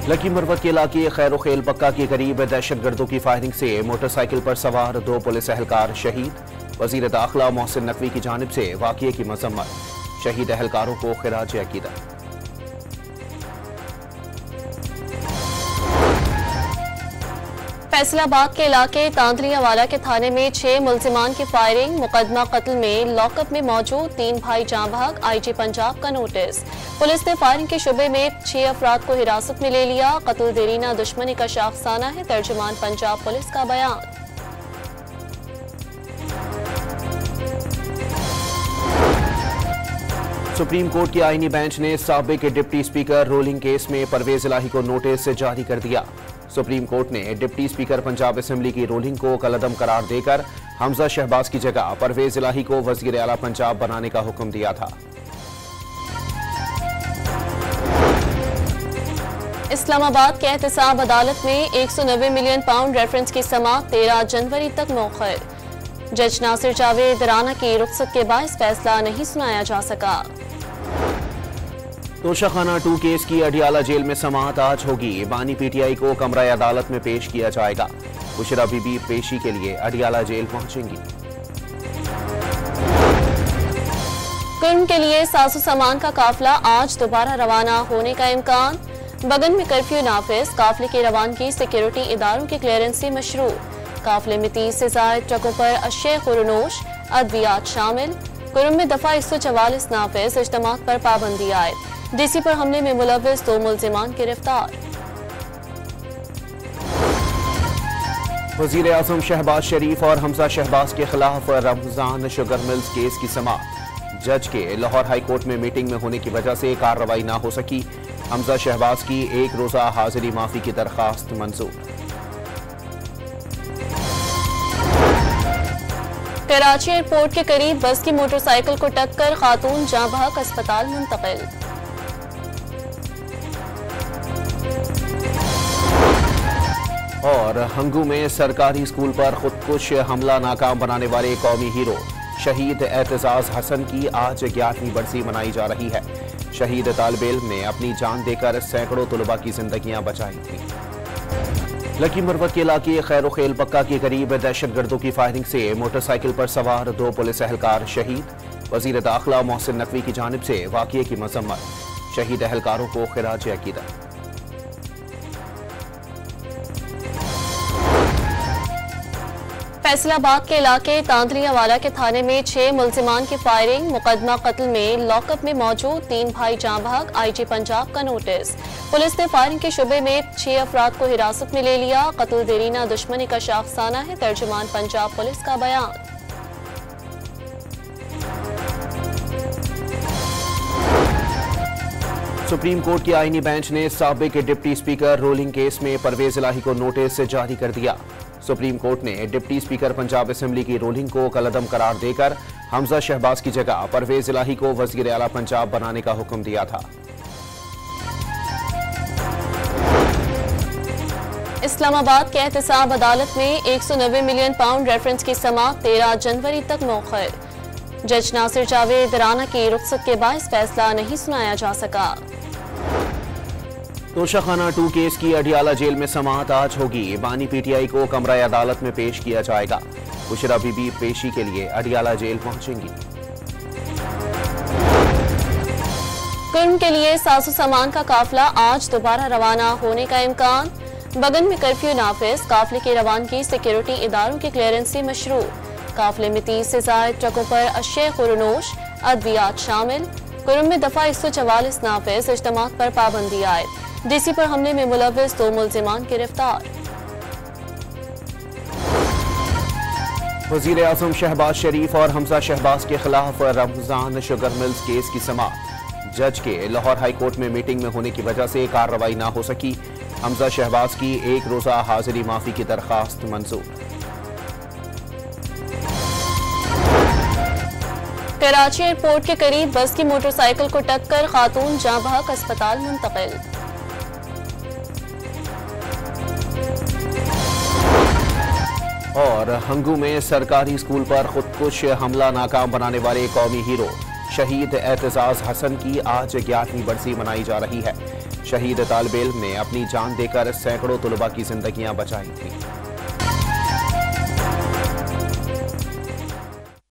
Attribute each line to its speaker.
Speaker 1: Lucky Marwat के इलाके खैर खेल पक्का के करीब दहशतगर्दों की फायरिंग से मोटरसाइकिल पर सवार 2 पुलिस एहलकार शहीद। वजीर दाखिला मोहसिन नकवी की जानिब से वाक़ये की मजम्मत। शहीद एहलकारों को खिराज अकीदत।
Speaker 2: फैसलाबाद के इलाके तांदलियावाला के थाने में 6 मुल्जिमान की फायरिंग। मुकदमा कत्ल में लॉकअप में मौजूद 3 भाई जाँ भाग। IG पंजाब का नोटिस। पुलिस ने फायरिंग के शुबे में 6 अफराद को हिरासत में ले लिया। कत्ल देरीना दुश्मनी का शाखसाना है। तर्जुमान पंजाब पुलिस का बयान।
Speaker 1: सुप्रीम कोर्ट की आईनी बेंच ने साबिक डिप्टी स्पीकर रोलिंग केस में परवेज इलाही को नोटिस जारी कर दिया। सुप्रीम कोर्ट ने डिप्टी स्पीकर पंजाब असेंबली की रोलिंग को कलअदम करार देकर हमजा शहबाज की जगह परवेज इलाही को वजीर आला पंजाब बनाने का हुक्म दिया था।
Speaker 2: इस्लामाबाद के एहतसाब अदालत में 190 मिलियन पाउंड रेफरेंस की समाअत 13 जनवरी तक मौखर। जज नासिर जावेद राना की रुखसत के बायस फैसला नहीं सुनाया जा सका।
Speaker 1: तोशाखाना 2 केस की अडियाला जेल में समाअत आज होगी। बानी PTI को कमरा अदालत में पेश किया जाएगा। बुशरा बीबी पेशी के लिए अडियाला जेल पहुंचेंगी।
Speaker 2: कुर्म के लिए सासू सामान का काफिला आज दोबारा रवाना होने का इम्कान। बगन में कर्फ्यू नाफिज। काफिले की रवानगी सिक्योरिटी इदारों की क्लियरेंस से मशरू। काफिले में 30 से ज्यादा ट्रकों पर अशय खुरनोश अद्वियात शामिल। कुर्म में दफा 144 नाफिज। इज्तिमात पर पाबंदी आयद। DC पर हमले में मुलव्विस 2 मुल्जिमान गिरफ्तार।
Speaker 1: वजीर आजम शहबाज शरीफ और हमजा शहबाज के खिलाफ रमजान शुगर मिल्स केस की समाअत। जज के लाहौर हाई कोर्ट में मीटिंग में होने की वजह से कार्रवाई ना हो सकी। हमजा शहबाज की 1 रोजा हाजिरी माफी की दरखास्त मंजूर।
Speaker 2: कराची एयरपोर्ट के करीब बस की मोटरसाइकिल को टक्कर खातून जाँ बहक अस्पताल मुंतकिल।
Speaker 1: और हंगू में सरकारी स्कूल पर खुदकुश हमला नाकाम बनाने वाले कौमी हीरो शहीद एतजाज हसन की आज 11वीं बरसी मनाई जा रही है। शहीद तालिबे इल्म ने अपनी जान देकर सैकड़ों तलबा की जिंदगियां बचाई थी। लकी मरवत के इलाके खैर खेल पक्का के करीब दहशतगर्दों की फायरिंग से मोटरसाइकिल पर सवार 2 पुलिस एहलकार शहीद। वजीर दाखिला मोहसिन नकवी की जानिब से वाक़ये की मजम्मत। शहीद एहलकारों को खिराज अकीदत।
Speaker 2: फैसलाबाद के इलाके तांदलियावाला के थाने में 6 मुल्जिमान की फायरिंग। मुकदमा कत्ल में लॉकअप में मौजूद 3 भाई जाँ भाग। IG पंजाब का नोटिस। पुलिस ने फायरिंग के शुबे में 6 अफराद को हिरासत में ले लिया। कत्ल देरीना दुश्मनी का शाखसाना है। तर्जुमान पंजाब पुलिस का बयान।
Speaker 1: सुप्रीम कोर्ट की आईनी बेंच ने साबिक डिप्टी स्पीकर रोलिंग केस में परवेज इलाही को नोटिस जारी कर दिया। सुप्रीम कोर्ट ने डिप्टी स्पीकर पंजाब असेंबली की रोलिंग को कलअदम करार देकर हमजा शहबाज की जगह परवेज इलाही को वजीर आला पंजाब बनाने का हुक्म दिया था।
Speaker 2: इस्लामाबाद के एहतसाब अदालत में 190 मिलियन पाउंड रेफरेंस की समाअत 13 जनवरी तक मौखर। जज नासिर जावेद राना की रुखसत के बायस फैसला नहीं सुनाया जा सका।
Speaker 1: तोशाखाना 2 केस की अडियाला जेल में समाअत आज होगी। बानी PTI को कमरा अदालत में पेश किया जाएगा। बुशरा बीबी पेशी के लिए अडियाला जेल पहुंचेंगी।
Speaker 2: कुर्म के लिए सासू सामान का काफिला आज दोबारा रवाना होने का इम्कान। बगन में कर्फ्यू नाफिज। काफिले की रवानगी सिक्योरिटी इदारों की क्लियरेंस से मशरू। काफिले में 30 से ज्यादा ट्रकों पर अशय खुरनोश अद्वियात शामिल। कुर्म में दफा 144 नाफिज। इज्तिमात पर पाबंदी आयद। DC पर हमले में मुलव्विस 2 मुल्जिमान गिरफ्तार।
Speaker 1: वजीर आजम शहबाज शरीफ और हमजा शहबाज के खिलाफ रमजान शुगर मिल्स केस की समाअत। जज के लाहौर हाई कोर्ट में मीटिंग में होने की वजह से कार्रवाई ना हो सकी। हमजा शहबाज की 1 रोजा हाजिरी माफी की दरखास्त मंजूर।
Speaker 2: कराची एयरपोर्ट के करीब बस की मोटरसाइकिल को टक्कर खातून जाँ बहक अस्पताल मुंतकिल।
Speaker 1: और हंगू में सरकारी स्कूल पर खुदकुश हमला नाकाम बनाने वाले कौमी हीरो शहीद एतजाज हसन की आज 11वीं बरसी मनाई जा रही है। शहीद तालिब इल्म ने अपनी जान देकर सैकड़ों तलबा की जिंदगियां बचाई थी।